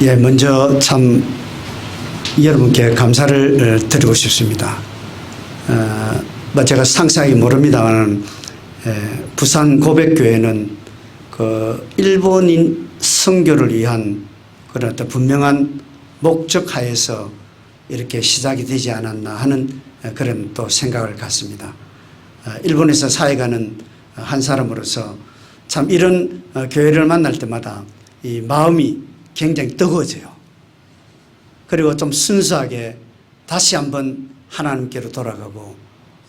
예, 먼저 참 여러분께 감사를 드리고 싶습니다. 제가 상세하게 모릅니다만 부산 고백교회는 그 일본인 선교를 위한 그런 어떤 분명한 목적 하에서 이렇게 시작이 되지 않았나 하는 그런 또 생각을 갖습니다. 일본에서 사역하는 한 사람으로서 참 이런 교회를 만날 때마다 이 마음이 굉장히 뜨거워져요. 그리고 좀 순수하게 다시 한번 하나님께로 돌아가고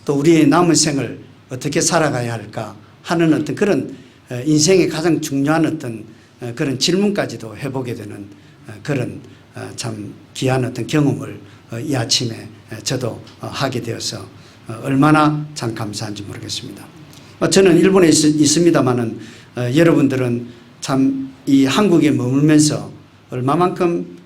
또 우리의 남은 생을 어떻게 살아가야 할까 하는 어떤 그런 인생의 가장 중요한 어떤 그런 질문까지도 해보게 되는 그런 참 귀한 어떤 경험을 이 아침에 저도 하게 되어서 얼마나 참 감사한지 모르겠습니다. 저는 일본에 있습니다만은 여러분들은 참 이 한국에 머물면서 얼마만큼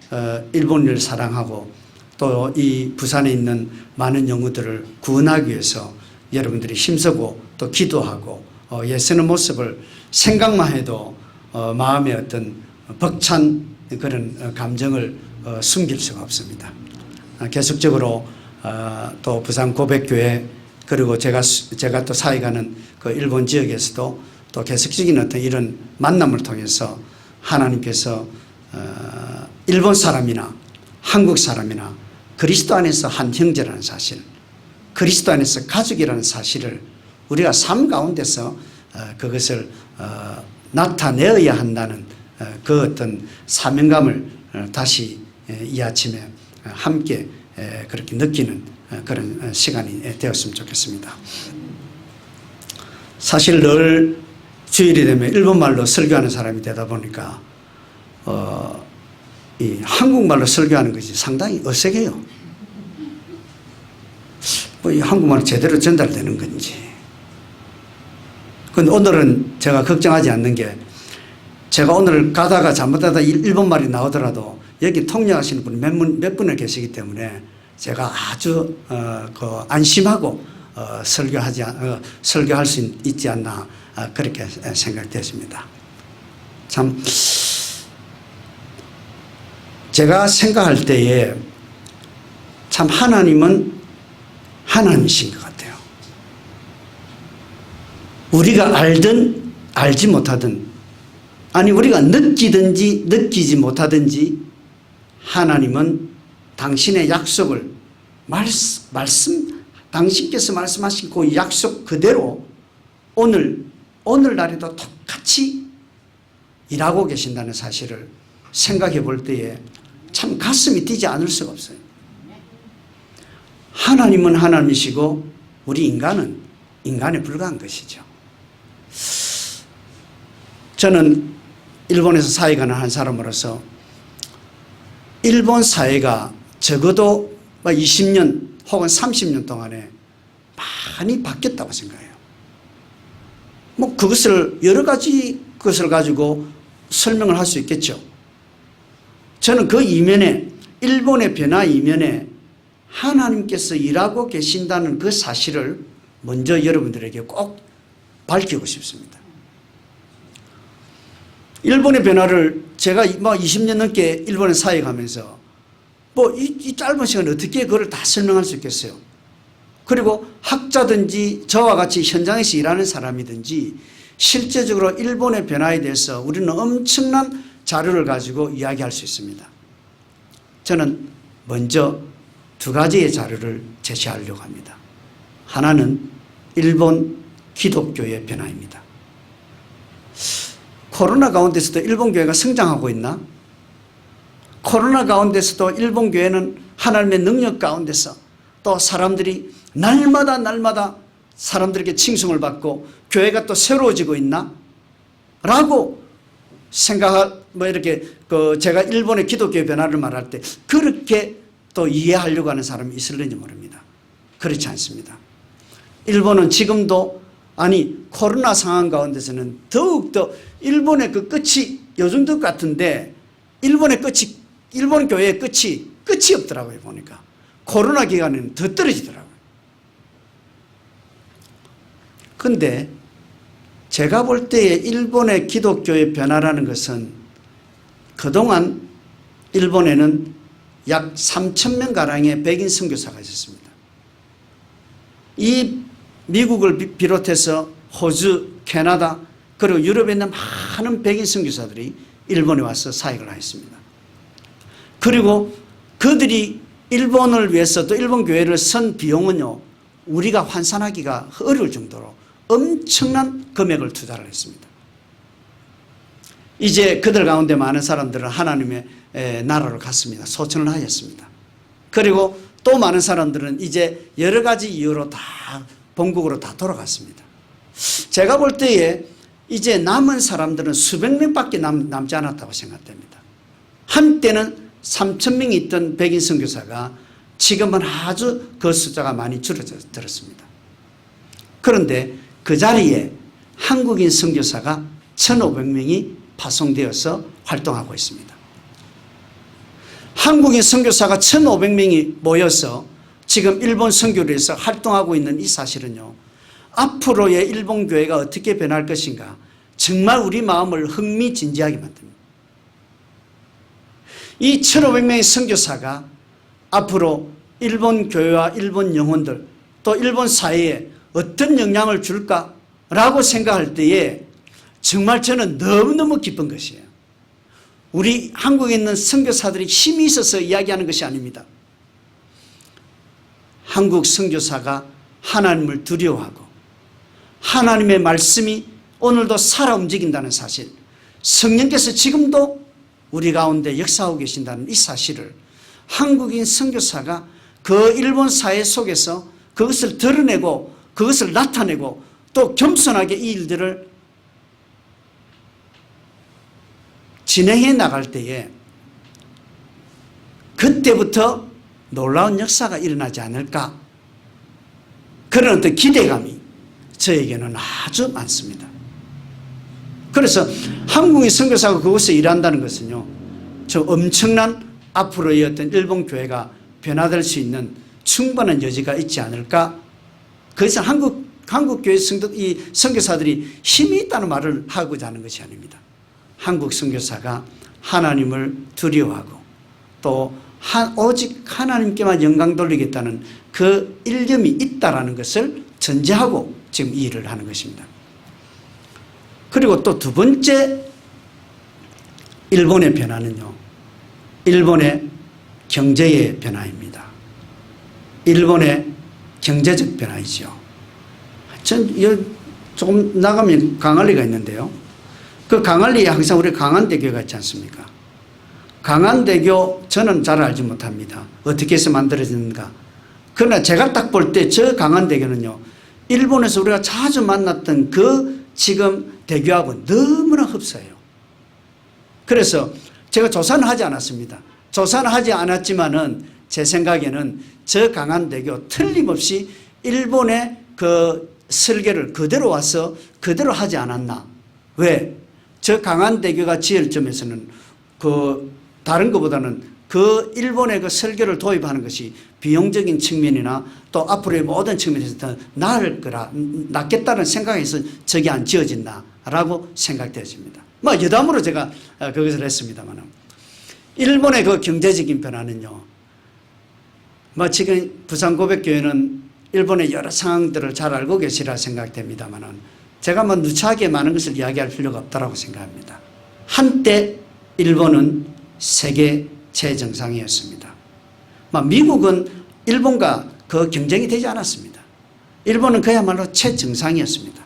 일본을 사랑하고 또 이 부산에 있는 많은 영혼들을 구원하기 위해서 여러분들이 힘쓰고 또 기도하고 애쓰는 모습을 생각만 해도 마음의 어떤 벅찬 그런 감정을 숨길 수가 없습니다. 계속적으로 또 부산 고백교회 그리고 제가 또 사역하는 그 일본 지역에서도 또 계속적인 어떤 이런 만남을 통해서 하나님께서 일본 사람이나 한국 사람이나 그리스도 안에서 한 형제라는 사실, 그리스도 안에서 가족이라는 사실을 우리가 삶 가운데서 그것을 나타내어야 한다는 그 어떤 사명감을 다시 이 아침에 함께 그렇게 느끼는 그런 시간이 되었으면 좋겠습니다. 사실 늘 주일이 되면 일본말로 설교하는 사람이 되다 보니까 이 한국말로 설교하는 것이 상당히 어색해요. 이 한국말로 제대로 전달되는 건지. 그런데 오늘은 제가 걱정하지 않는 게 제가 오늘 가다가 잘못하다 일본말이 나오더라도 여기 통역하시는 분이 몇 분을 계시기 때문에 제가 아주 안심하고 설교할 수 있지 않나 그렇게 생각되었습니다. 참 제가 생각할 때에 참 하나님은 하나님이신 것 같아요. 우리가 알든 알지 못하든 아니 우리가 느끼든지 느끼지 못하든지 하나님은 당신의 약속을 당신께서 말씀하신 그 약속 그대로 오늘날에도 똑같이 일하고 계신다는 사실을 생각해 볼 때에 참 가슴이 뛰지 않을 수가 없어요. 하나님은 하나님이시고 우리 인간은 인간에 불과한 것이죠. 저는 일본에서 사역하는 한 사람으로서 일본 사회가 적어도 20년 혹은 30년 동안에 많이 바뀌었다고 생각해요. 그것을 여러 가지 것을 가지고 설명을 할 수 있겠죠. 저는 그 이면에 일본의 변화 이면에 하나님께서 일하고 계신다는 그 사실을 먼저 여러분들에게 꼭 밝히고 싶습니다. 일본의 변화를 제가 20년 넘게 일본에 사역하면서 이 짧은 시간에 어떻게 그걸 다 설명할 수 있겠어요. 그리고 학자든지 저와 같이 현장에서 일하는 사람이든지 실제적으로 일본의 변화에 대해서 우리는 엄청난 자료를 가지고 이야기할 수 있습니다. 저는 먼저 두 가지의 자료를 제시하려고 합니다. 하나는 일본 기독교의 변화입니다. 코로나 가운데서도 일본 교회가 성장하고 있나? 코로나 가운데서도 일본 교회는 하나님의 능력 가운데서 또 사람들이 날마다 사람들에게 칭송을 받고 교회가 또 새로워지고 있나? 라고 이렇게 제가 일본의 기독교의 변화를 말할 때 그렇게 또 이해하려고 하는 사람이 있을는지 모릅니다. 그렇지 않습니다. 일본은 지금도 코로나 상황 가운데서는 더욱더 일본의 그 끝이 요즘 것 같은데 일본 교회의 끝이 없더라고요. 보니까 코로나 기간에는 더 떨어지더라고요. 그런데 제가 볼 때의 일본의 기독교의 변화라는 것은 그동안 일본에는 약 3,000명가량의 백인 선교사가 있었습니다. 이 미국을 비롯해서 호주, 캐나다 그리고 유럽에 있는 많은 백인 선교사들이 일본에 와서 사역을 하였습니다. 그리고 그들이 일본을 위해서 또 일본 교회를 선 비용은요, 우리가 환산하기가 어려울 정도로 엄청난 금액을 투자를 했습니다. 이제 그들 가운데 많은 사람들은 하나님의 나라로 갔습니다. 소천을 하였습니다. 그리고 또 많은 사람들은 이제 여러 가지 이유로 다 본국으로 다 돌아갔습니다. 제가 볼 때에 이제 남은 사람들은 수백 명밖에 남지 않았다고 생각됩니다. 한때는 3,000명이 있던 백인 선교사가 지금은 아주 그 숫자가 많이 줄어들었습니다. 그런데 그 자리에 한국인 선교사가 1,500명이 파송되어서 활동하고 있습니다. 한국인 선교사가 1,500명이 모여서 지금 일본 선교를 위해서 활동하고 있는 이 사실은요, 앞으로의 일본 교회가 어떻게 변할 것인가 정말 우리 마음을 흥미진진하게 만듭니다. 이 1,500명의 선교사가 앞으로 일본 교회와 일본 영혼들 또 일본 사회에 어떤 영향을 줄까라고 생각할 때에 정말 저는 너무너무 기쁜 것이에요. 우리 한국에 있는 선교사들이 힘이 있어서 이야기하는 것이 아닙니다. 한국 선교사가 하나님을 두려워하고 하나님의 말씀이 오늘도 살아 움직인다는 사실, 성령께서 지금도 우리 가운데 역사하고 계신다는 이 사실을 한국인 선교사가 그 일본 사회 속에서 그것을 드러내고 그것을 나타내고 또 겸손하게 이 일들을 진행해 나갈 때에 그때부터 놀라운 역사가 일어나지 않을까, 그런 어떤 기대감이 저에게는 아주 많습니다. 그래서 한국인 선교사가 그곳에 일한다는 것은요, 저 엄청난 앞으로의 어떤 일본 교회가 변화될 수 있는 충분한 여지가 있지 않을까. 그래서 한국 교회 이 선교사들이 힘이 있다는 말을 하고자 하는 것이 아닙니다. 한국 선교사가 하나님을 두려워하고 또 오직 하나님께만 영광 돌리겠다는 그 일념이 있다라는 것을 전제하고 지금 이 일을 하는 것입니다. 그리고 또 두 번째 일본의 변화는요, 일본의 경제의 변화입니다. 일본의 경제적 변화이죠. 전 조금 나가면 강안리가 있는데요. 그 강안리에 항상 우리 강안대교가 있지 않습니까? 강안대교 저는 잘 알지 못합니다. 어떻게 해서 만들어졌는가. 그러나 제가 딱 볼 때 저 강안대교는요, 일본에서 우리가 자주 만났던 그 지금 대교하고 너무나 흡사해요. 그래서 제가 조사는 하지 않았습니다. 조사는 하지 않았지만은 제 생각에는 저 강안대교 틀림없이 일본의 그 설계를 그대로 와서 그대로 하지 않았나. 왜? 저 강안대교가 지을 점에서는 그 다른 것보다는 그 일본의 그 설계를 도입하는 것이 비용적인 측면이나 또 앞으로의 모든 측면에서 더 나을 거라, 낫겠다는 생각에서 저게 안 지어진다라고 생각되어집니다. 뭐 여담으로 제가 그것을 했습니다만, 일본의 그 경제적인 변화는요, 뭐 지금 부산고백교회는 일본의 여러 상황들을 잘 알고 계시라 생각됩니다만, 제가 뭐 누차하게 많은 것을 이야기할 필요가 없다고 생각합니다. 한때 일본은 세계 최정상이었습니다. 미국은 일본과 그 경쟁이 되지 않았습니다. 일본은 그야말로 최정상이었습니다.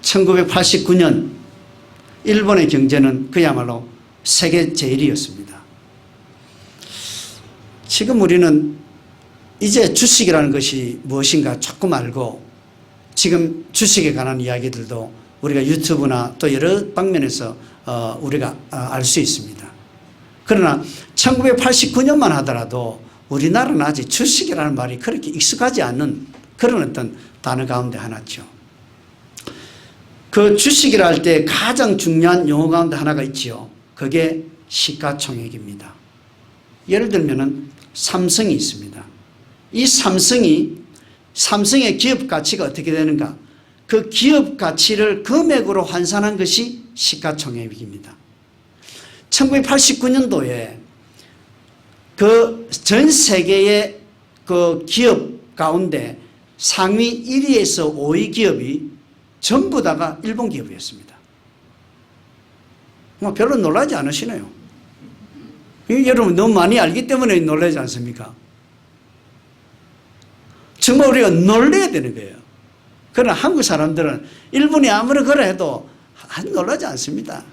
1989년 일본의 경제는 그야말로 세계 제일이었습니다. 지금 우리는 이제 주식이라는 것이 무엇인가 조금 알고, 지금 주식에 관한 이야기들도 우리가 유튜브나 또 여러 방면에서 우리가 알 수 있습니다. 그러나 1989년만 하더라도 우리나라는 아직 주식이라는 말이 그렇게 익숙하지 않는 그런 어떤 단어 가운데 하나죠. 그 주식이라 할 때 가장 중요한 용어 가운데 하나가 있지요. 그게 시가총액입니다. 예를 들면은 삼성이 있습니다. 이 삼성의 기업 가치가 어떻게 되는가? 그 기업 가치를 금액으로 환산한 것이 시가총액입니다. 1989년도에 그 전 세계의 그 기업 가운데 상위 1위에서 5위 기업이 전부 다가 일본 기업이었습니다. 뭐 별로 놀라지 않으시네요. 여러분 너무 많이 알기 때문에 놀라지 않습니까? 정말 우리가 놀라야 되는 거예요. 그러나 한국 사람들은 일본이 아무리 그래 해도 놀라지 않습니다.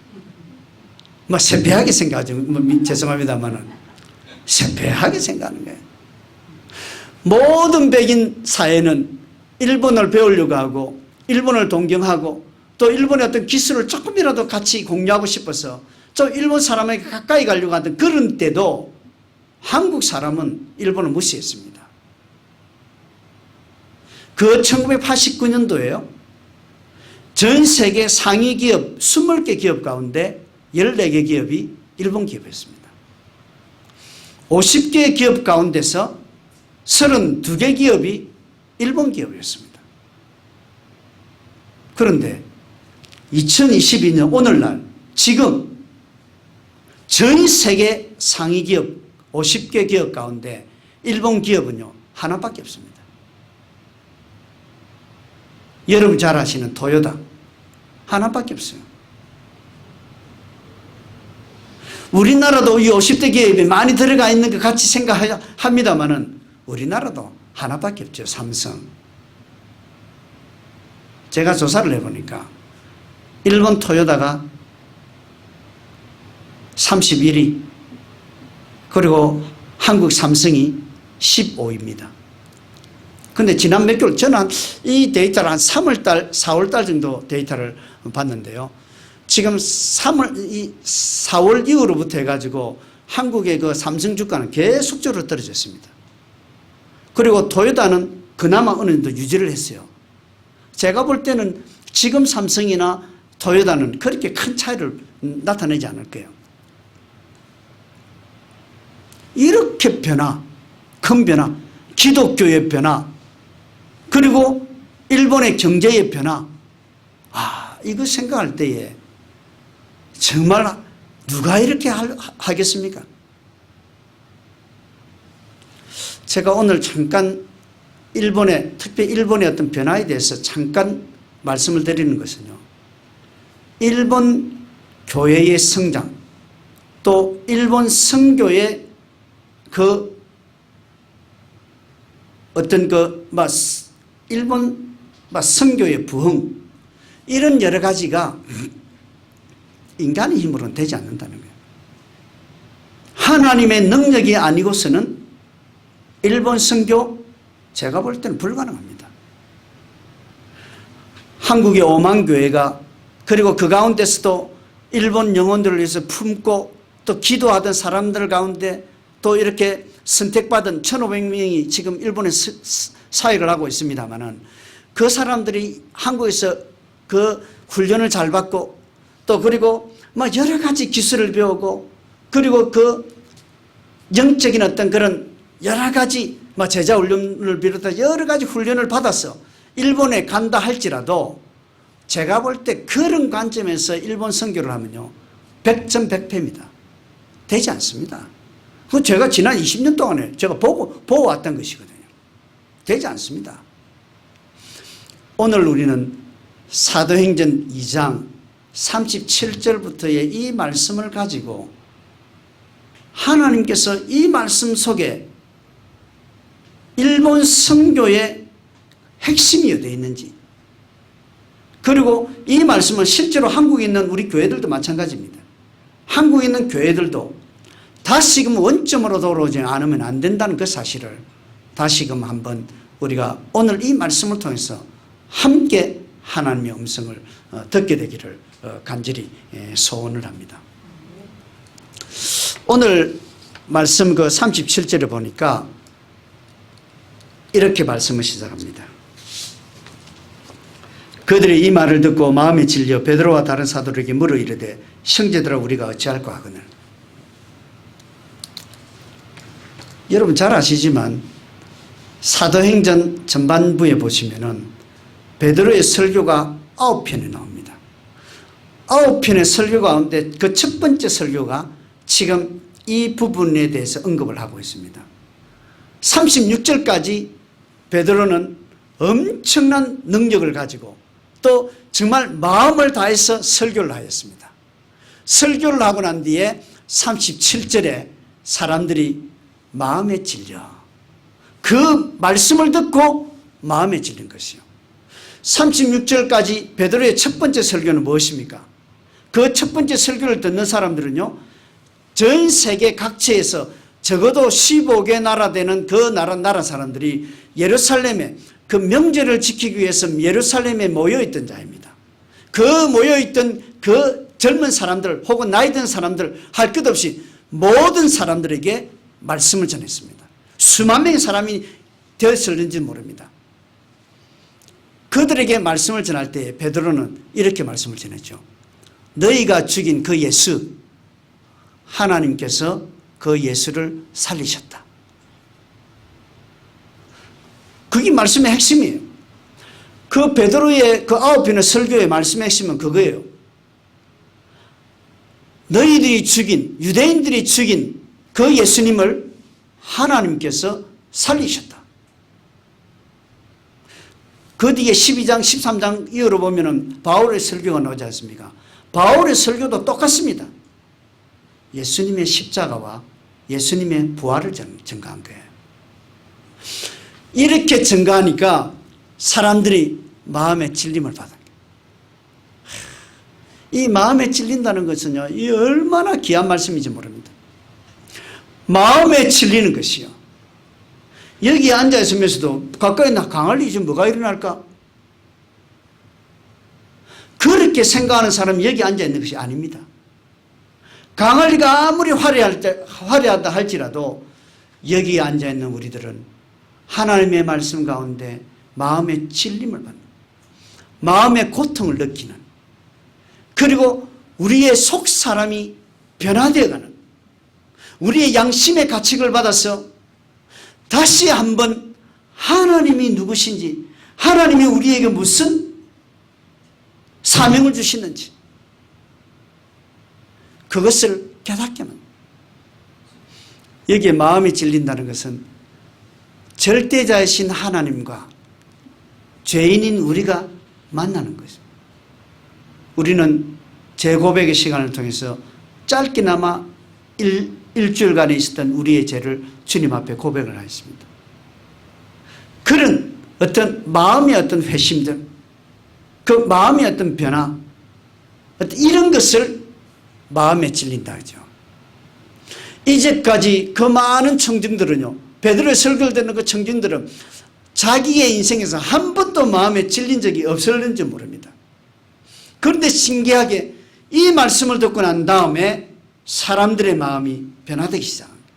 뭐 세폐하게 생각하죠. 뭐 죄송합니다만은 세폐하게 생각하는 거예요. 모든 백인 사회는 일본을 배우려고 하고 일본을 동경하고 또 일본의 어떤 기술을 조금이라도 같이 공유하고 싶어서 좀 일본 사람에게 가까이 가려고 하던 그런 때도 한국 사람은 일본을 무시했습니다. 그 1989년도에요. 전 세계 상위 기업 20개 기업 가운데 14개 기업이 일본 기업이었습니다. 50개 기업 가운데서 32개 기업이 일본 기업이었습니다. 그런데 2022년 오늘날 지금 전 세계 상위 기업 50개 기업 가운데 일본 기업은요 하나밖에 없습니다. 여러분 잘 아시는 토요타 하나밖에 없어요. 우리나라도 이 50대 기업이 많이 들어가 있는 것 같이 생각합니다만은 우리나라도 하나밖에 없죠. 삼성. 제가 조사를 해보니까 일본 토요타가 31위 그리고 한국 삼성이 15위입니다. 근데 지난 몇 개월 저는 이 데이터를 한 3월달 4월달 정도 데이터를 봤는데요. 지금 4월 이후로부터 해가지고 한국의 그 삼성 주가는 계속적으로 떨어졌습니다. 그리고 토요타는 그나마 어느 정도 유지를 했어요. 제가 볼 때는 지금 삼성이나 토요타는 그렇게 큰 차이를 나타내지 않을 거예요. 이렇게 변화, 큰 변화, 기독교의 변화, 그리고 일본의 경제의 변화, 이거 생각할 때에 정말 누가 이렇게 하겠습니까? 제가 오늘 잠깐 특히 일본의 어떤 변화에 대해서 잠깐 말씀을 드리는 것은요. 일본 교회의 성장, 또 일본 선교의 그 어떤 일본 선교의 부흥, 이런 여러 가지가 인간의 힘으로는 되지 않는다는 거예요. 하나님의 능력이 아니고서는 일본 선교 제가 볼 때는 불가능합니다. 한국의 5만 교회가 그리고 그 가운데서도 일본 영혼들을 위해서 품고 또 기도하던 사람들 가운데 또 이렇게 선택받은 1,500명이 지금 일본에 사역을 하고 있습니다만은 그 사람들이 한국에서 그 훈련을 잘 받고 또 그리고 막 여러 가지 기술을 배우고 그리고 그 영적인 어떤 그런 여러 가지 제자 훈련을 비롯해 여러 가지 훈련을 받아서 일본에 간다 할지라도 제가 볼 때 그런 관점에서 일본 선교를 하면요 100점 100패입니다. 되지 않습니다. 그 제가 지난 20년 동안에 제가 보고 왔던 것이거든요. 되지 않습니다. 오늘 우리는 사도행전 2장 37절부터의 이 말씀을 가지고 하나님께서 이 말씀 속에 일본 선교의 핵심이 어디에 있는지, 그리고 이 말씀은 실제로 한국에 있는 우리 교회들도 마찬가지입니다. 한국에 있는 교회들도 다시금 원점으로 돌아오지 않으면 안 된다는 그 사실을 다시금 한번 우리가 오늘 이 말씀을 통해서 함께 하나님의 음성을 듣게 되기를 간절히 소원을 합니다. 오늘 말씀 그 37절에 보니까 이렇게 말씀을 시작합니다. 그들이 이 말을 듣고 마음에 질려 베드로와 다른 사도들에게 물어 이르되 형제들아 우리가 어찌할까 하거늘. 여러분 잘 아시지만 사도행전 전반부에 보시면은 베드로의 설교가 9편이 나옵니다. 9편의 설교 가운데 그 첫 번째 설교가 지금 이 부분에 대해서 언급을 하고 있습니다. 36절까지 베드로는 엄청난 능력을 가지고 또 정말 마음을 다해서 설교를 하였습니다. 설교를 하고 난 뒤에 37절에 사람들이 마음에 질려 그 말씀을 듣고 마음에 질린 것이요. 36절까지 베드로의 첫 번째 설교는 무엇입니까? 그 첫 번째 설교를 듣는 사람들은요, 전 세계 각지에서 적어도 15개 나라 되는 그 나라 사람들이 예루살렘에 그 명절을 지키기 위해서 예루살렘에 모여있던 자입니다. 그 모여있던 그 젊은 사람들 혹은 나이 든 사람들 할 것 없이 모든 사람들에게 말씀을 전했습니다. 수만 명의 사람이 되었을는지 모릅니다. 그들에게 말씀을 전할 때 베드로는 이렇게 말씀을 전했죠. 너희가 죽인 그 예수, 하나님께서 그 예수를 살리셨다. 그게 말씀의 핵심이에요. 그 베드로의 그 9편의 설교의 말씀의 핵심은 그거예요. 너희들이 죽인, 유대인들이 죽인 그 예수님을 하나님께서 살리셨다. 그 뒤에 12장, 13장 이어로 보면은 바울의 설교가 나오지 않습니까? 바울의 설교도 똑같습니다. 예수님의 십자가와 예수님의 부활을 증거한 거예요. 이렇게 증거하니까 사람들이 마음에 찔림을 받아요. 이 마음에 찔린다는 것은요, 이 얼마나 귀한 말씀인지 모릅니다. 마음에 찔리는 것이요. 여기 앉아 있으면서도 가까이 강할 일이 뭐가 일어날까? 그렇게 생각하는 사람이 여기 앉아 있는 것이 아닙니다. 강할리가 아무리 화려하다 할지라도 여기 앉아 있는 우리들은 하나님의 말씀 가운데 마음의 찔림을 받는, 마음의 고통을 느끼는, 그리고 우리의 속 사람이 변화되어가는, 우리의 양심의 가책을 받아서 다시 한번 하나님이 누구신지, 하나님이 우리에게 무슨 사명을 주시는지 그것을 깨닫게 합니다. 여기에 마음이 찔린다는 것은 절대자이신 하나님과 죄인인 우리가 만나는 것입니다. 우리는 재고백의 시간을 통해서 짧게나마 일주일간에 있었던 우리의 죄를 주님 앞에 고백을 하였습니다. 그런 어떤 마음의 어떤 회심들, 그 마음의 어떤 변화, 이런 것을 마음에 찔린다 하죠. 이제까지 그 많은 청중들은요, 베드로의 설교를 듣는 그 청중들은 자기의 인생에서 한 번도 마음에 찔린 적이 없었는지 모릅니다. 그런데 신기하게 이 말씀을 듣고 난 다음에 사람들의 마음이 변화되기 시작합니다.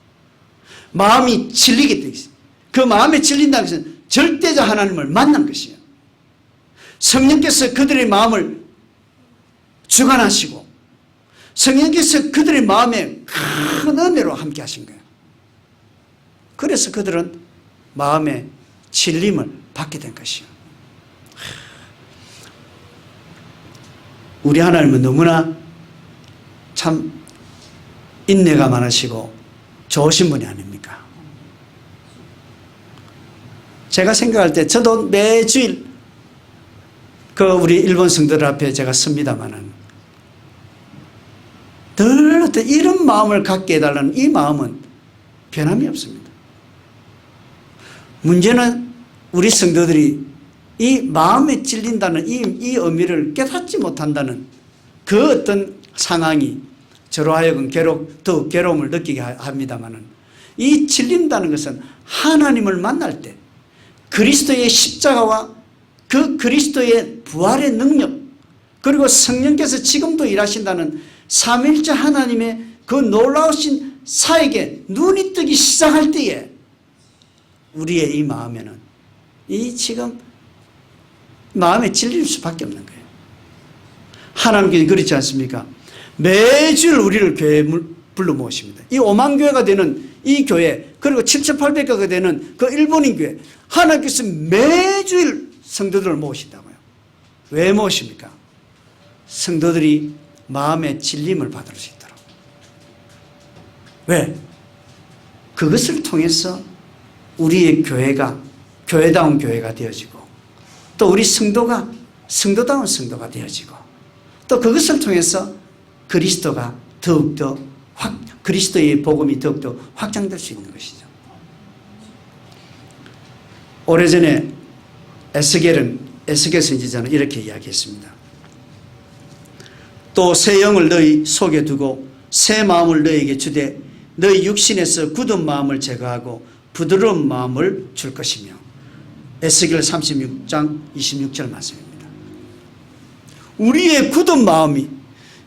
마음이 찔리게 되기 시작합니다. 그 마음에 찔린다는 것은 절대자 하나님을 만난 것이에요. 성령께서 그들의 마음을 주관하시고 성령께서 그들의 마음에 큰 은혜로 함께 하신 거예요. 그래서 그들은 마음의 찔림을 받게 된 것이에요. 우리 하나님은 너무나 참 인내가 많으시고 좋으신 분이 아닙니까? 제가 생각할 때 저도 매주일 그 우리 일본 성도들 앞에 제가 섭니다마는 늘 어떤 이런 마음을 갖게 해달라는 이 마음은 변함이 없습니다. 문제는 우리 성도들이 이 마음에 찔린다는 이 의미를 깨닫지 못한다는 그 어떤 상황이 저로 하여금 더욱 괴로움을 느끼게 합니다마는, 이 찔린다는 것은 하나님을 만날 때 그리스도의 십자가와 그 그리스도의 부활의 능력, 그리고 성령께서 지금도 일하신다는 삼위일체 하나님의 그 놀라우신 사역에 눈이 뜨기 시작할 때에 우리의 이 마음에는 이 지금 마음에 찔릴 수밖에 없는 거예요. 하나님께서 그렇지 않습니까? 매주일 우리를 교회에 불러 모십니다. 이 5만 교회가 되는 이 교회, 그리고 7,800개가 되는 그 일본인 교회, 하나님께서 매주일 성도들을 모으신다고요. 왜 모십니까? 성도들이 마음의 진림을 받을 수 있도록. 왜? 그것을 통해서 우리의 교회가 교회다운 교회가 되어지고, 또 우리 성도가 성도다운 성도가 되어지고, 또 그것을 통해서 그리스도가 더욱더 그리스도의 복음이 더욱더 확장될 수 있는 것이죠. 오래전에 에스겔 선지자는 이렇게 이야기했습니다. 또 새 영을 너희 속에 두고 새 마음을 너희에게 주되 너희 육신에서 굳은 마음을 제거하고 부드러운 마음을 줄 것이며. 에스겔 36장 26절 말씀입니다. 우리의 굳은 마음이,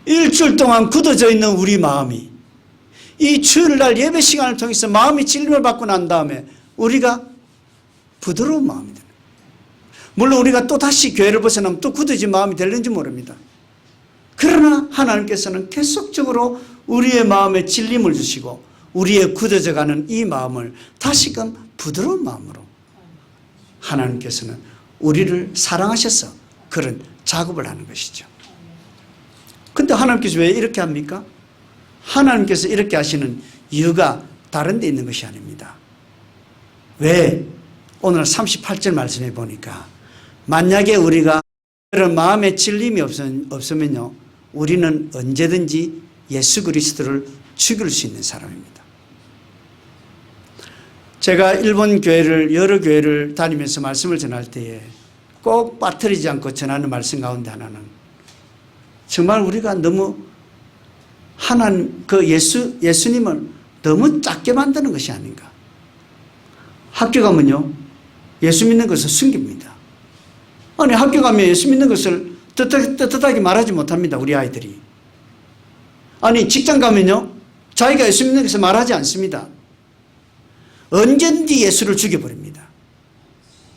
일주일 동안 굳어져 있는 우리 마음이 이 주일날 예배 시간을 통해서 마음이 찔림을 받고 난 다음에 우리가 부드러운 마음이 되는 거예요. 물론 우리가 또 다시 교회를 벗어나면 또 굳어진 마음이 될는지 모릅니다. 그러나 하나님께서는 계속적으로 우리의 마음에 찔림을 주시고 우리의 굳어져가는 이 마음을 다시금 부드러운 마음으로 하나님께서는 우리를 사랑하셔서 그런 작업을 하는 것이죠. 근데 하나님께서 왜 이렇게 합니까? 하나님께서 이렇게 하시는 이유가 다른 데 있는 것이 아닙니다. 왜? 오늘 38절 말씀해 보니까 만약에 우리가 그런 마음에 찔림이 없으면요, 우리는 언제든지 예수 그리스도를 죽일 수 있는 사람입니다. 제가 일본 교회를, 여러 교회를 다니면서 말씀을 전할 때에 꼭 빠뜨리지 않고 전하는 말씀 가운데 하나는, 정말 우리가 너무 하나님, 예수님을 너무 작게 만드는 것이 아닌가. 학교 가면요, 예수 믿는 것을 숨깁니다. 아니, 학교 가면 예수 믿는 것을 떳떳하게 말하지 못합니다, 우리 아이들이. 아니, 직장 가면요, 자기가 예수 믿는 것을 말하지 않습니다. 언제든지 예수를 죽여버립니다.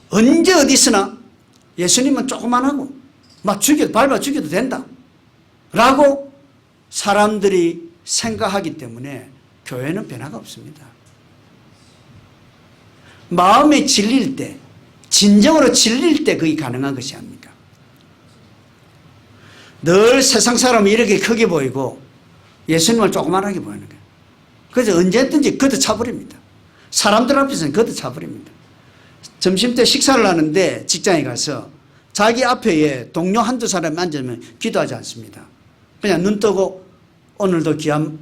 언제 어디서나 예수님은 조금만 하고 막 밟아 죽여도 된다 라고 사람들이 생각하기 때문에 교회는 변화가 없습니다. 마음에 질릴 때, 진정으로 질릴 때 그게 가능한 것이 아닙니까? 늘 세상 사람이 이렇게 크게 보이고 예수님을 조그만하게 보이는 거예요. 그래서 언제든지 걷어차버립니다. 사람들 앞에서는 걷어차버립니다. 점심때 식사를 하는데 직장에 가서 자기 앞에 동료 한두 사람이 앉으면 기도하지 않습니다. 그냥 눈 뜨고 오늘도 귀한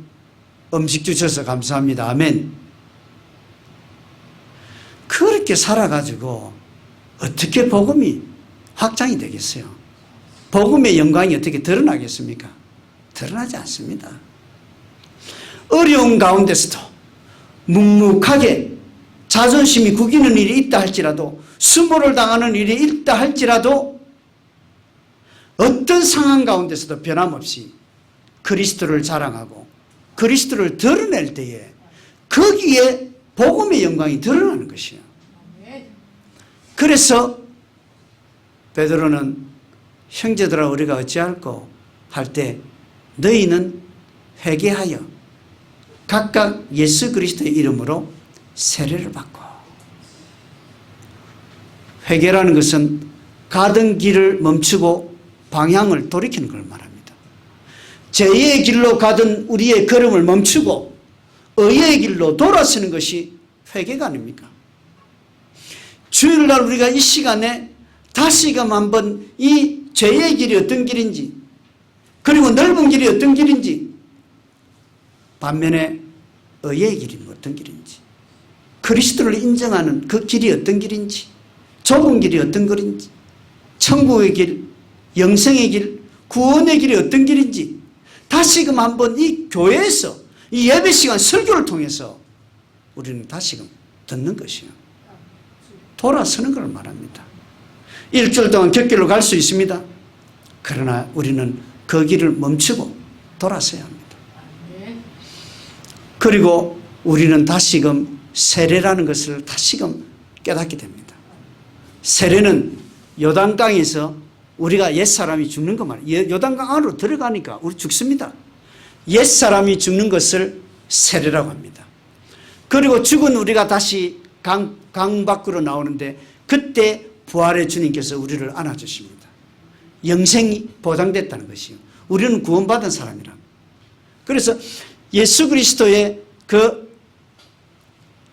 음식 주셔서 감사합니다. 아멘. 그렇게 살아가지고 어떻게 복음이 확장이 되겠어요? 복음의 영광이 어떻게 드러나겠습니까? 드러나지 않습니다. 어려운 가운데서도 묵묵하게 자존심이 구기는 일이 있다 할지라도, 수모를 당하는 일이 있다 할지라도 어떤 상황 가운데서도 변함없이 그리스도를 자랑하고 그리스도를 드러낼 때에 거기에 복음의 영광이 드러나는 것이에요. 그래서 베드로는 형제들아 우리가 어찌할꼬 할 때 너희는 회개하여 각각 예수 그리스도의 이름으로 세례를 받고. 회개라는 것은 가던 길을 멈추고 방향을 돌이키는 걸 말합니다. 죄의 길로 가던 우리의 걸음을 멈추고 의의 길로 돌아서는 것이 회개가 아닙니까? 주일날 우리가 이 시간에 다시금 한번 이 죄의 길이 어떤 길인지, 그리고 넓은 길이 어떤 길인지, 반면에 의의 길이 어떤 길인지, 그리스도를 인정하는 그 길이 어떤 길인지, 좁은 길이 어떤 길인지, 천국의 길, 영생의 길, 구원의 길이 어떤 길인지 다시금 한번 이 교회에서 이 예배 시간 설교를 통해서 우리는 다시금 듣는 것이요, 돌아서는 걸 말합니다. 일주일 동안 곁길로 갈 수 있습니다. 그러나 우리는 그 길을 멈추고 돌아서야 합니다. 그리고 우리는 다시금 세례라는 것을 다시금 깨닫게 됩니다. 세례는 요단강에서 우리가 옛사람이 죽는 것 말이에요. 요단강 안으로 들어가니까 우리 죽습니다. 옛사람이 죽는 것을 세례라고 합니다. 그리고 죽은 우리가 다시 강 밖으로 나오는데 그때 부활의 주님께서 우리를 안아주십니다. 영생이 보장됐다는 것이요. 우리는 구원받은 사람이라. 그래서 예수 그리스도의 그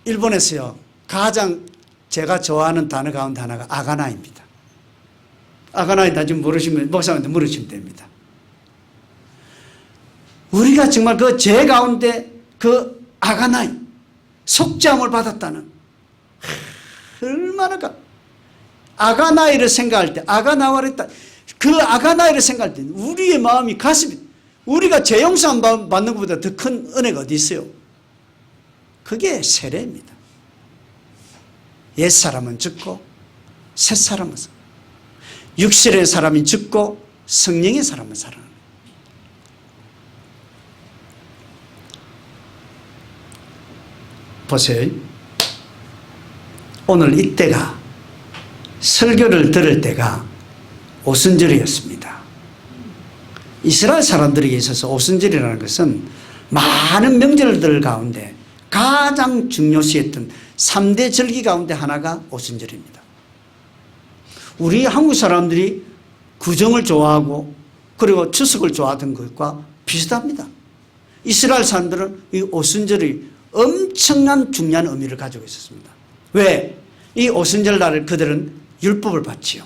일본에서요 가장 제가 좋아하는 단어 가운데 하나가 아가나입니다. 아가나이 나중에 모르시면 목사님한테 물으시면 됩니다. 우리가 정말 그 죄 가운데 그 아가나이 속죄함을 받았다는 얼마나 아가나이를 생각할 때 아가나와를 했다. 그 아가나이를 생각할 때 우리의 마음이 가슴이 우리가 죄 용서 받는 것보다 더 큰 은혜가 어디 있어요? 그게 세례입니다. 옛사람은 죽고 새사람은 육신의 사람이 죽고 성령의 사람은 살아나는 거예요. 보세요. 오늘 이때가 설교를 들을 때가 오순절이었습니다. 이스라엘 사람들에게 있어서 오순절이라는 것은 많은 명절들 가운데 가장 중요시했던 3대 절기 가운데 하나가 오순절입니다. 우리 한국 사람들이 구정을 좋아하고 그리고 추석을 좋아하던 것과 비슷합니다. 이스라엘 사람들은 이 오순절이 엄청난 중요한 의미를 가지고 있었습니다. 왜? 이 오순절 날을 그들은 율법을 받지요.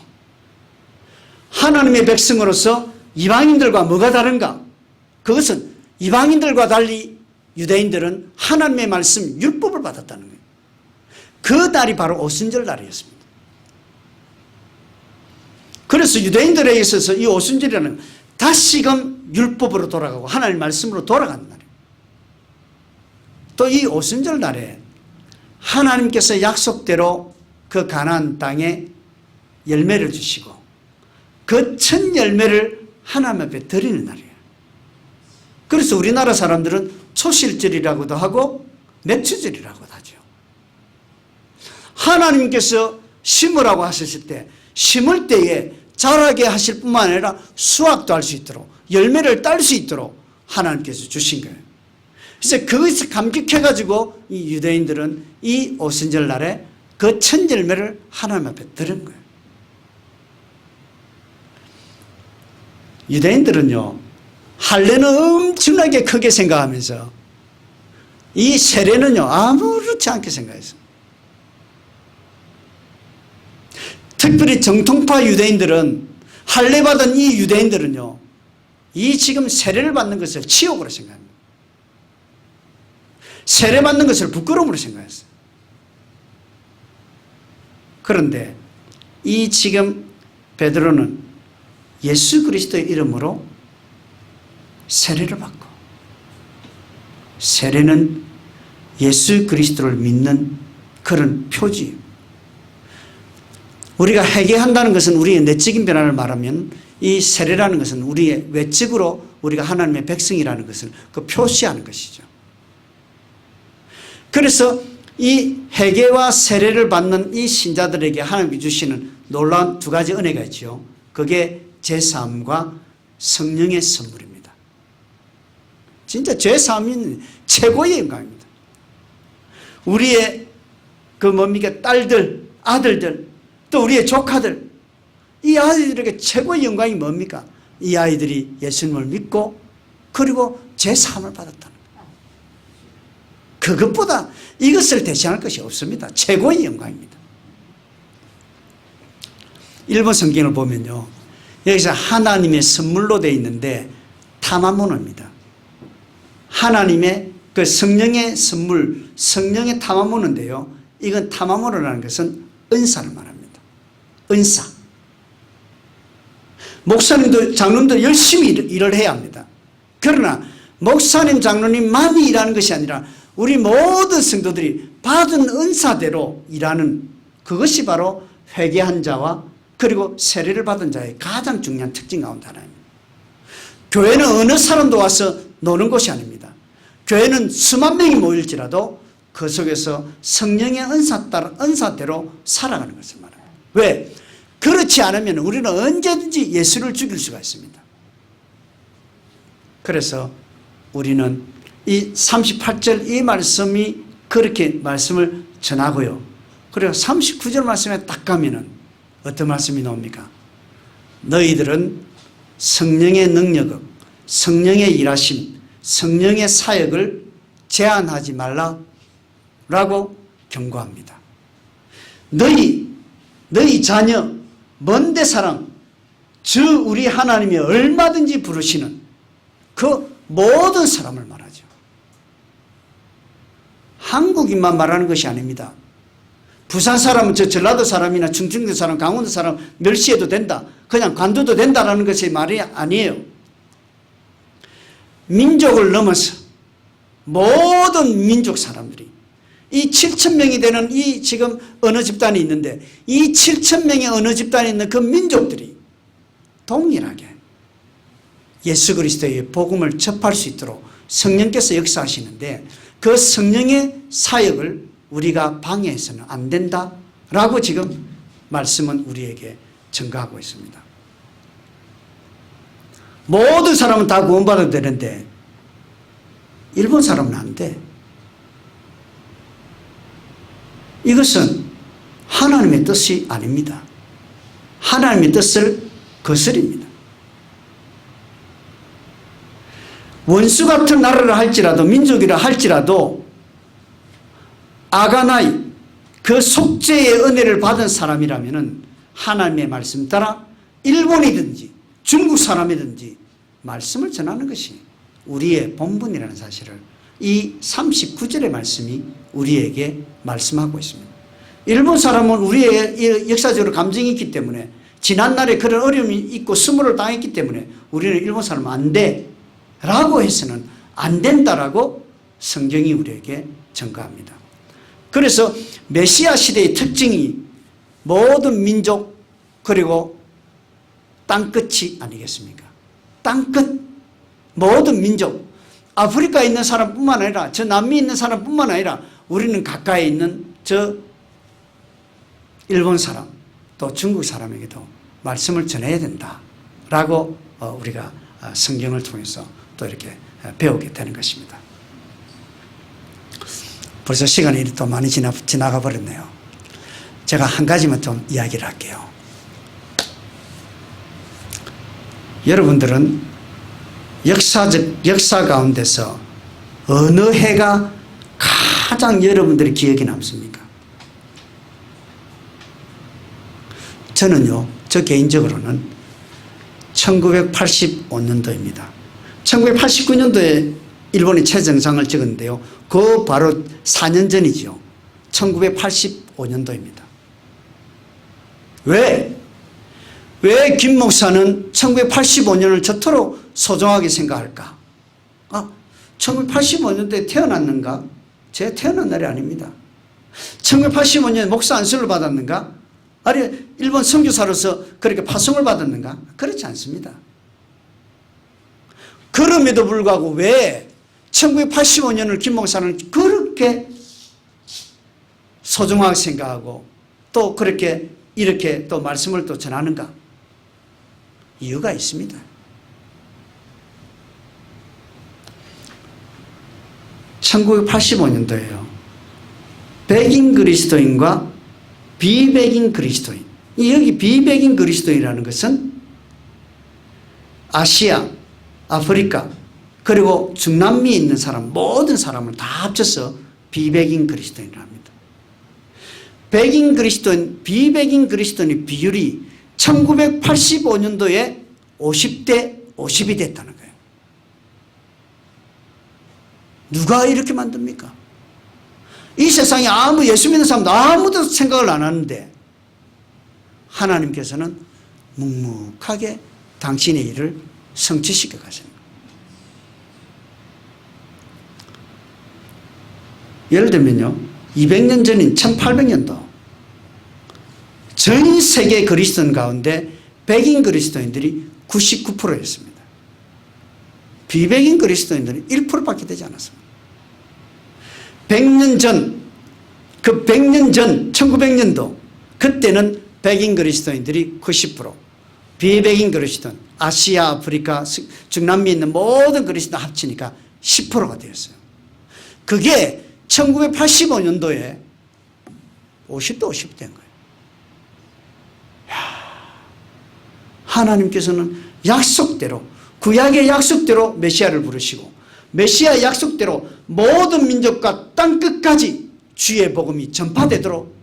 하나님의 백성으로서 이방인들과 뭐가 다른가? 그것은 이방인들과 달리 유대인들은 하나님의 말씀 율법을 받았다는 거예요. 그 날이 바로 오순절 날이었습니다. 그래서 유대인들에 있어서 이 오순절이라는 다시금 율법으로 돌아가고 하나님의 말씀으로 돌아가는 날이에요. 또 이 오순절 날에 하나님께서 약속대로 그 가나안 땅에 열매를 주시고 그 첫 열매를 하나님 앞에 드리는 날이에요. 그래서 우리나라 사람들은 초실절이라고도 하고 맥추절이라고도 하죠. 하나님께서 심으라고 하셨을 때 심을 때에 자라게 하실 뿐만 아니라 수확도 할 수 있도록 열매를 딸 수 있도록 하나님께서 주신 거예요. 그래서 그것을 감격해가지고 이 유대인들은 이 오순절 날에 그 첫 열매를 하나님 앞에 드린 거예요. 유대인들은요 할례는 엄청나게 크게 생각하면서 이 세례는요 아무렇지 않게 생각했어요. 특별히 정통파 유대인들은 할례 받은 이 유대인들은요 이 지금 세례를 받는 것을 치욕으로 생각합니다. 세례 받는 것을 부끄러움으로 생각했어요. 그런데 이 지금 베드로는 예수 그리스도의 이름으로 세례를 받고 세례는 예수 그리스도를 믿는 그런 표지예요. 우리가 회개한다는 것은 우리의 내적인 변화를 말하면 이 세례라는 것은 우리의 외적으로 우리가 하나님의 백성이라는 것을 그 표시하는 것이죠. 그래서 이 회개와 세례를 받는 이 신자들에게 하나님이 주시는 놀라운 두 가지 은혜가 있죠. 그게 제사함과 성령의 선물입니다. 진짜 제사함은 최고의 영광입니다. 우리의 그 뭡니까 딸들, 아들들, 또 우리의 조카들, 이 아이들에게 최고의 영광이 뭡니까? 이 아이들이 예수님을 믿고 그리고 제사함을 받았다는 거예요. 그것보다 이것을 대신할 것이 없습니다. 최고의 영광입니다. 일본 성경을 보면요 여기서 하나님의 선물로 되어 있는데 타마모노입니다. 하나님의 그 성령의 선물, 성령의 타마모노인데요 이건 타마모노라는 것은 은사를 말합니다. 은사. 목사님도 장로님도 열심히 일을 해야 합니다. 그러나 목사님 장로님만이 일하는 것이 아니라 우리 모든 성도들이 받은 은사대로 일하는 그것이 바로 회개한 자와 그리고 세례를 받은 자의 가장 중요한 특징 가운데 하나입니다. 교회는 어느 사람도 와서 노는 곳이 아닙니다. 교회는 수만 명이 모일지라도 그 속에서 성령의 은사대로 살아가는 것을 말합니다. 왜? 그렇지 않으면 우리는 언제든지 예수를 죽일 수가 있습니다. 그래서 우리는 이 38절 이 말씀이 그렇게 말씀을 전하고요. 그리고 39절 말씀에 딱 가면은 어떤 말씀이 나옵니까? 너희들은 성령의 능력을, 성령의 일하심, 성령의 사역을 제한하지 말라라고 경고합니다. 너희 자녀, 먼데 사랑, 주 우리 하나님이 얼마든지 부르시는 그 모든 사람을 말하죠. 한국인만 말하는 것이 아닙니다. 부산 사람은 저 전라도 사람이나 충청도 사람, 강원도 사람 멸시해도 된다, 그냥 관둬도 된다라는 것이 말이 아니에요. 민족을 넘어서 모든 민족 사람들이, 이 7,000명이 되는 이 지금 언어 집단이 있는데, 이 7,000명의 언어 집단이 있는 그 민족들이 동일하게 예수 그리스도의 복음을 접할 수 있도록 성령께서 역사하시는데, 그 성령의 사역을 우리가 방해해서는 안 된다라고 지금 말씀은 우리에게 증거하고 있습니다. 모든 사람은 다 구원받아도 되는데 일본 사람은 안 돼. 이것은 하나님의 뜻이 아닙니다. 하나님의 뜻을 거스립니다. 원수 같은 나라를 할지라도, 민족이라 할지라도 아가나이, 그 속죄의 은혜를 받은 사람이라면 하나님의 말씀 따라 일본이든지 중국 사람이든지 말씀을 전하는 것이 우리의 본분이라는 사실을 이 39절의 말씀이 우리에게 말씀하고 있습니다. 일본 사람은 우리의 역사적으로 감정이 있기 때문에, 지난날에 그런 어려움이 있고 수모를 당했기 때문에 우리는 일본 사람은 안 돼 라고 해서는 안 된다라고 성경이 우리에게 증거합니다. 그래서 메시아 시대의 특징이 모든 민족 그리고 땅끝이 아니겠습니까? 땅끝, 모든 민족, 아프리카에 있는 사람뿐만 아니라 저 남미에 있는 사람뿐만 아니라 우리는 가까이 있는 저 일본 사람 또 중국 사람에게도 말씀을 전해야 된다라고 우리가 성경을 통해서 또 이렇게 배우게 되는 것입니다. 벌써 시간이 또 많이 지나가 버렸네요. 제가 한 가지만 좀 이야기를 할게요. 여러분들은 역사 가운데서 어느 해가 가장 여러분들의 기억에 남습니까? 저는요, 저 개인적으로는 1985년도입니다. 1989년도에 일본이 최정상을 찍었는데요. 그 바로 4년 전이죠. 1985년도입니다. 왜 김 목사는 1985년을 저토록 소중하게 생각할까? 1985년도에 태어났는가? 제가 태어난 날이 아닙니다. 1985년에 목사 안수를 받았는가? 아니, 일본 선교사로서 그렇게 파송을 받았는가? 그렇지 않습니다. 그럼에도 불구하고 왜 1985년을 김 목사는 그렇게 소중하게 생각하고 또 그렇게 이렇게 또 말씀을 또 전하는가? 이유가 있습니다. 1985년도에요. 백인 그리스도인과 비백인 그리스도인. 여기 비백인 그리스도인이라는 것은 아시아, 아프리카, 그리고 중남미에 있는 사람, 모든 사람을 다 합쳐서 비백인 그리스도인이라 합니다. 백인 그리스도인, 비백인 그리스도인의 비율이 1985년도에 50대 50이 됐다는 거예요. 누가 이렇게 만듭니까? 이 세상에 예수 믿는 사람도 아무도 생각을 안 하는데 하나님께서는 묵묵하게 당신의 일을 성취시켜 가십니다. 예를 들면요, 200년 전인 1800년도 전 세계 그리스도인 가운데 백인 그리스도인들이 99%였습니다. 비백인 그리스도인들은 1%밖에 되지 않았습니다. 100년 전, 그 100년 전 1900년도 그때는 백인 그리스도인들이 90%, 비백인 그리스도인, 아시아, 아프리카, 중남미에 있는 모든 그리스도 합치니까 10%가 되었어요. 그게 1985년도에 50대 50이 된 거예요. 하나님께서는 약속대로, 구약의 약속대로 메시아를 부르시고 메시아의 약속대로 모든 민족과 땅끝까지 주의 복음이 전파되도록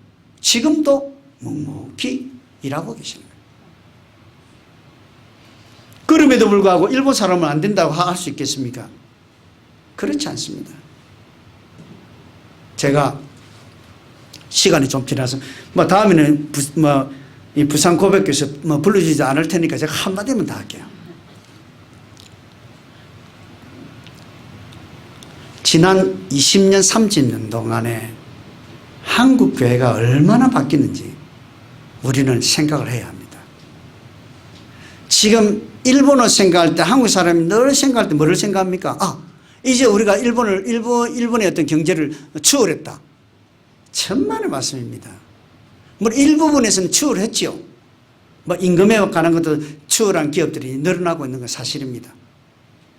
지금도 묵묵히 일하고 계시는 거예요. 그럼에도 불구하고 일본 사람은 안 된다고 할 수 있겠습니까? 그렇지 않습니다. 제가 시간이 좀 지나서 다음에는 이 부산 고백교에서 불러주지 않을 테니까 제가 한마디만 다 할게요. 지난 20년, 30년 동안에 한국 교회가 얼마나 바뀌는지 우리는 생각을 해야 합니다. 지금 일본어 생각할 때 한국 사람이 늘 생각할 때 뭐를 생각합니까? 이제 우리가 일본의 어떤 경제를 추월했다. 천만의 말씀입니다. 일부분에서는 추월했지요. 임금에 관한 것도 추월한 기업들이 늘어나고 있는 건 사실입니다.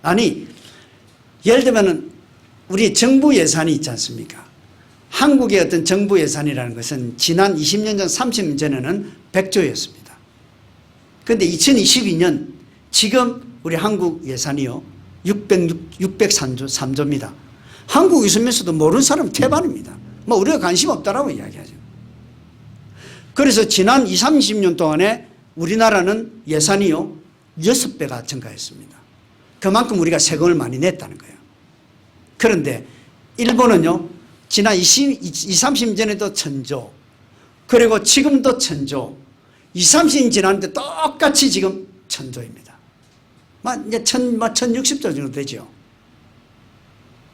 아니, 예를 들면 우리 정부 예산이 있지 않습니까? 한국의 어떤 정부 예산이라는 것은 지난 20년 전, 30년 전에는 100조였습니다. 그런데 2022년 지금 우리 한국 예산이요 603조입니다. 한국 있으면서도 모르는 사람 태반입니다. 우리가 관심 없다라고 이야기하죠. 그래서 지난 20, 30년 동안에 우리나라는 예산이요 6배가 증가했습니다. 그만큼 우리가 세금을 많이 냈다는 거예요. 그런데 일본은요 지난 20, 30년 전에도 1000조, 그리고 지금도 1000조, 20, 30년 지났는데 똑같이 지금 1000조입니다. 이제 1060조 정도 되죠.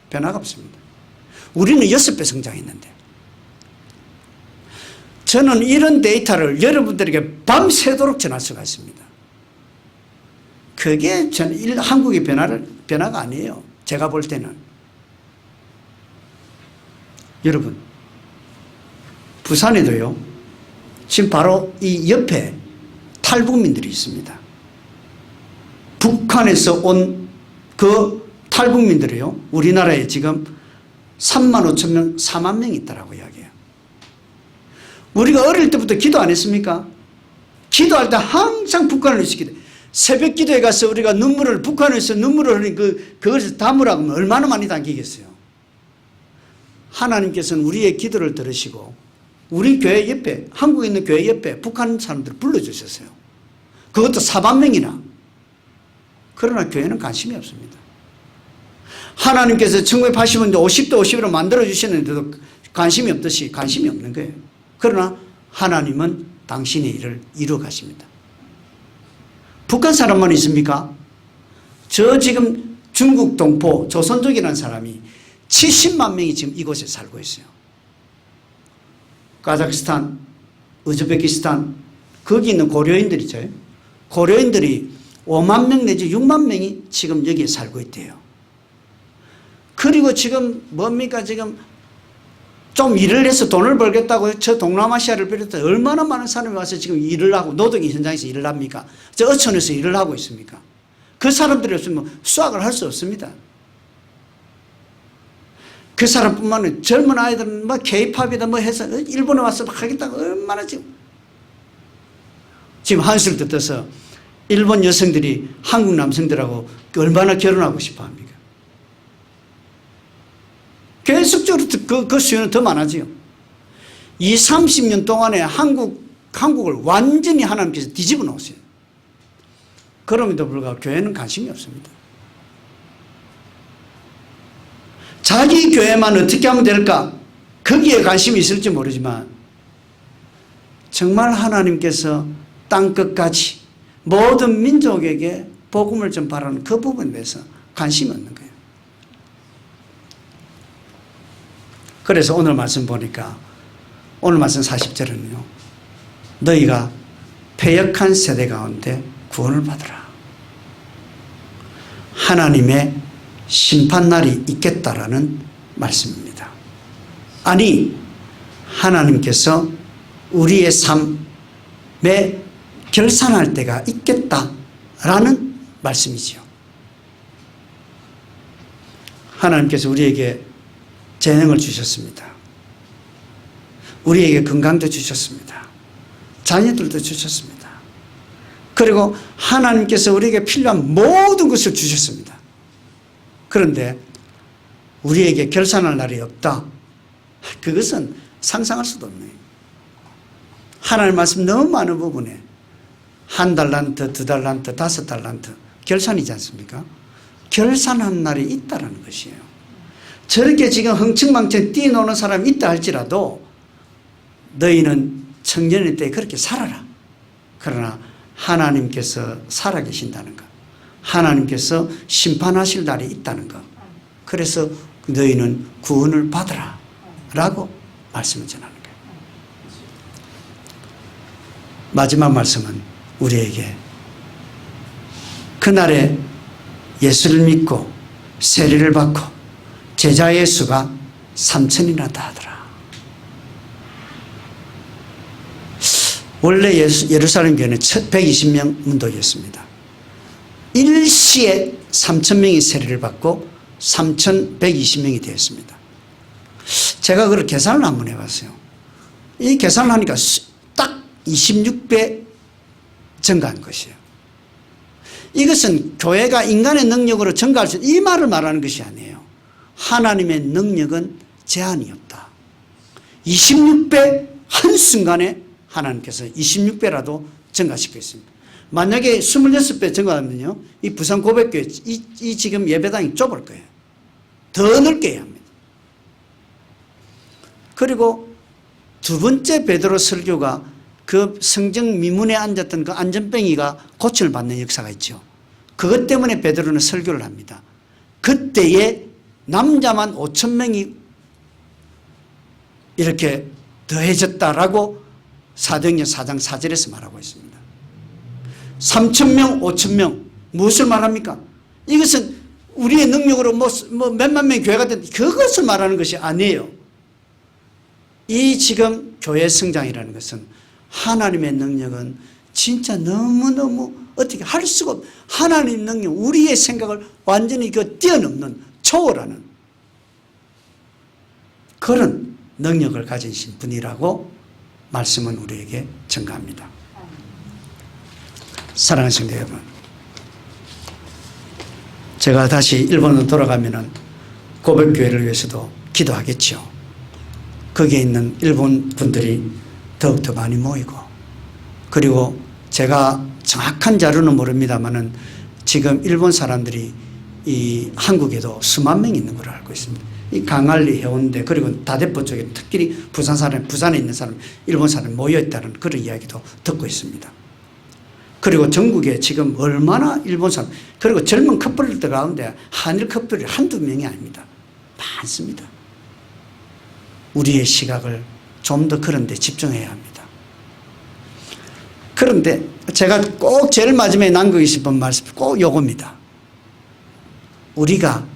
변화가 없습니다. 우리는 6배 성장했는데. 저는 이런 데이터를 여러분들에게 밤새도록 전할 수가 있습니다. 그게 한국의 변화가 아니에요. 제가 볼 때는. 여러분, 부산에도요, 지금 바로 이 옆에 탈북민들이 있습니다. 북한에서 온 그 탈북민들이요, 우리나라에 지금 35,000명, 4만 명이 있다라고 이야기해요. 우리가 어릴 때부터 기도 안 했습니까? 기도할 때 항상 북한을 지키대. 새벽 기도에 가서 우리가 북한에서 눈물을 흘린 그것을 담으라고 하면 얼마나 많이 담기겠어요. 하나님께서는 우리의 기도를 들으시고 우리 교회 옆에, 한국에 있는 교회 옆에 북한 사람들을 불러주셨어요. 그것도 4만 명이나. 그러나 교회는 관심이 없습니다. 하나님께서 1980년대 50대 50으로 만들어주셨는데도 관심이 없듯이 관심이 없는 거예요. 그러나 하나님은 당신의 일을 이루어 가십니다. 북한 사람만 있습니까? 저 지금 중국 동포 조선족이라는 사람이 70만 명이 지금 이곳에 살고 있어요. 카자흐스탄, 우즈베키스탄, 거기 있는 고려인들이죠. 고려인들이 5만 명 내지 6만 명이 지금 여기에 살고 있대요. 그리고 지금 뭡니까? 지금 좀 일을 해서 돈을 벌겠다고 저 동남아시아를 비롯해 얼마나 많은 사람이 와서 지금 일을 하고 노동의 현장에서 일을 합니까? 저 어촌에서 일을 하고 있습니까? 그 사람들이 없으면 수학을 할 수 없습니다. 그 사람뿐만 아니라 젊은 아이들은 K-팝이다 해서 일본에 와서 하겠다고 얼마나 지금 한술 뜯어서 일본 여성들이 한국 남성들하고 얼마나 결혼하고 싶어 합니까? 계속적으로 그 수요는 더 많아지요. 20, 30년 동안에 한국을 완전히 하나님께서 뒤집어 놓으세요. 그럼에도 불구하고 교회는 관심이 없습니다. 자기 교회만 어떻게 하면 될까? 거기에 관심이 있을지 모르지만 정말 하나님께서 땅끝까지 모든 민족에게 복음을 전파하는 그 부분에 대해서 관심이 없는 거예요. 그래서 오늘 말씀 보니까 오늘 말씀 40절은요. 너희가 패역한 세대 가운데 구원을 받으라. 하나님의 심판날이 있겠다라는 말씀입니다. 아니, 하나님께서 우리의 삶에 결산할 때가 있겠다라는 말씀이지요. 하나님께서 우리에게 재능을 주셨습니다. 우리에게 건강도 주셨습니다. 자녀들도 주셨습니다. 그리고 하나님께서 우리에게 필요한 모든 것을 주셨습니다. 그런데 우리에게 결산할 날이 없다. 그것은 상상할 수도 없네요. 하나님 말씀 너무 많은 부분에 1달란트, 2달란트, 5달란트 결산이지 않습니까? 결산한 날이 있다라는 것이에요. 저렇게 지금 흥청망청 뛰노는 사람이 있다 할지라도 너희는 청년의 때에 그렇게 살아라. 그러나 하나님께서 살아계신다는 것, 하나님께서 심판하실 날이 있다는 것, 그래서 너희는 구원을 받으라 라고 말씀을 전하는 거예요. 마지막 말씀은 우리에게 그날에 예수를 믿고 세례를 받고 제자의 수가 3,000이나 다하더라. 원래 예루살렘 교회는 120명 문도였습니다. 일시에 3,000명이 세례를 받고 3,120명이 되었습니다. 제가 그걸 계산을 한번 해봤어요. 이 계산을 하니까 딱 26배 증가한 것이에요. 이것은 교회가 인간의 능력으로 증가할 수 있는 이 말을 말하는 것이 아니에요. 하나님의 능력은 제한이 없다. 26배 한순간에 하나님께서 26배라도 증가시켰습니다. 만약에 26배 증가하면요, 이 부산 고백교회 이 지금 예배당이 좁을 거예요. 더 넓게 해야 합니다. 그리고 두 번째 베드로 설교가 그 성경 미문에 앉았던 그 안전뱅이가 고침을 받는 역사가 있죠. 그것 때문에 베드로는 설교를 합니다. 그때에 남자만 5,000명이 이렇게 더해졌다라고 사도행전 4장 4절에서 말하고 있습니다. 3,000명, 5,000명 무엇을 말합니까? 이것은 우리의 능력으로 몇만 명의 교회가 된다, 그것을 말하는 것이 아니에요. 이 지금 교회 성장이라는 것은 하나님의 능력은 진짜 너무너무 어떻게 할 수가 없, 하나님 능력, 우리의 생각을 완전히 뛰어넘는, 초월하는 그런 능력을 가지신 분이라고 말씀은 우리에게 증가합니다. 사랑하는 성도 여러분, 제가 다시 일본으로 돌아가면은 고백교회를 위해서도 기도하겠죠. 거기에 있는 일본 분들이 더욱더 많이 모이고, 그리고 제가 정확한 자료는 모릅니다만은 지금 일본 사람들이 이 한국에도 수만 명 있는 걸로 알고 있습니다. 이 강할리, 해운대, 그리고 다대포 쪽에 특히 부산에 있는 사람, 일본 사람이 모여있다는 그런 이야기도 듣고 있습니다. 그리고 전국에 지금 얼마나 일본 사람, 그리고 젊은 커플들 가운데 한일 커플이 한두 명이 아닙니다. 많습니다. 우리의 시각을 좀 더 그런 데 집중해야 합니다. 그런데 제가 꼭 제일 마지막에 남기고 싶은 말씀이 꼭 요겁니다. 우리가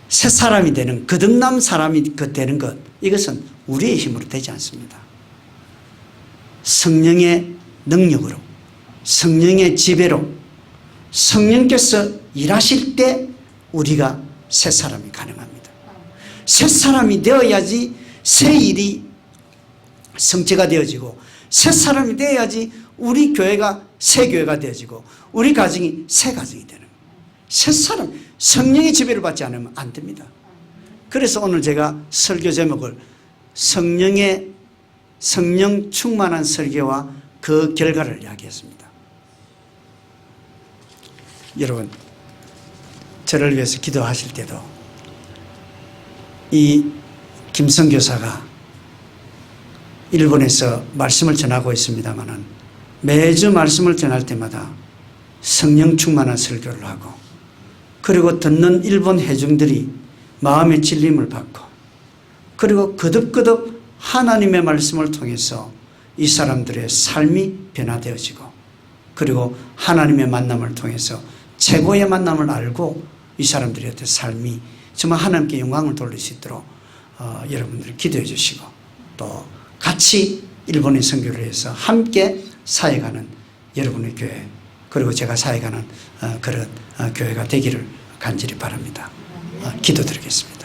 새 사람이 되는, 거듭난 사람이 되는 것, 이것은 우리의 힘으로 되지 않습니다. 성령의 능력으로, 성령의 지배로, 성령께서 일하실 때 우리가 새 사람이 가능합니다. 새 사람이 되어야지 새 일이 성취가 되어지고, 새 사람이 되어야지 우리 교회가 새 교회가 되어지고, 우리 가정이 새 가정이 되는 거예요. 새 사람, 성령의 지배를 받지 않으면 안 됩니다. 그래서 오늘 제가 설교 제목을 성령 충만한 설교와 그 결과를 이야기했습니다. 여러분, 저를 위해서 기도하실 때도 이 김성 교사가 일본에서 말씀을 전하고 있습니다마는 매주 말씀을 전할 때마다 성령 충만한 설교를 하고, 그리고 듣는 일본 회중들이 마음의 찔림을 받고, 그리고 거듭거듭 하나님의 말씀을 통해서 이 사람들의 삶이 변화되어지고, 그리고 하나님의 만남을 통해서 최고의 만남을 알고 이 사람들의 삶이 정말 하나님께 영광을 돌릴 수 있도록 여러분들 기도해 주시고, 또 같이 일본의 선교를 해서 함께 사역하는 여러분의 교회, 그리고 제가 사역하는 그런 교회가 되기를 간절히 바랍니다. 기도드리겠습니다.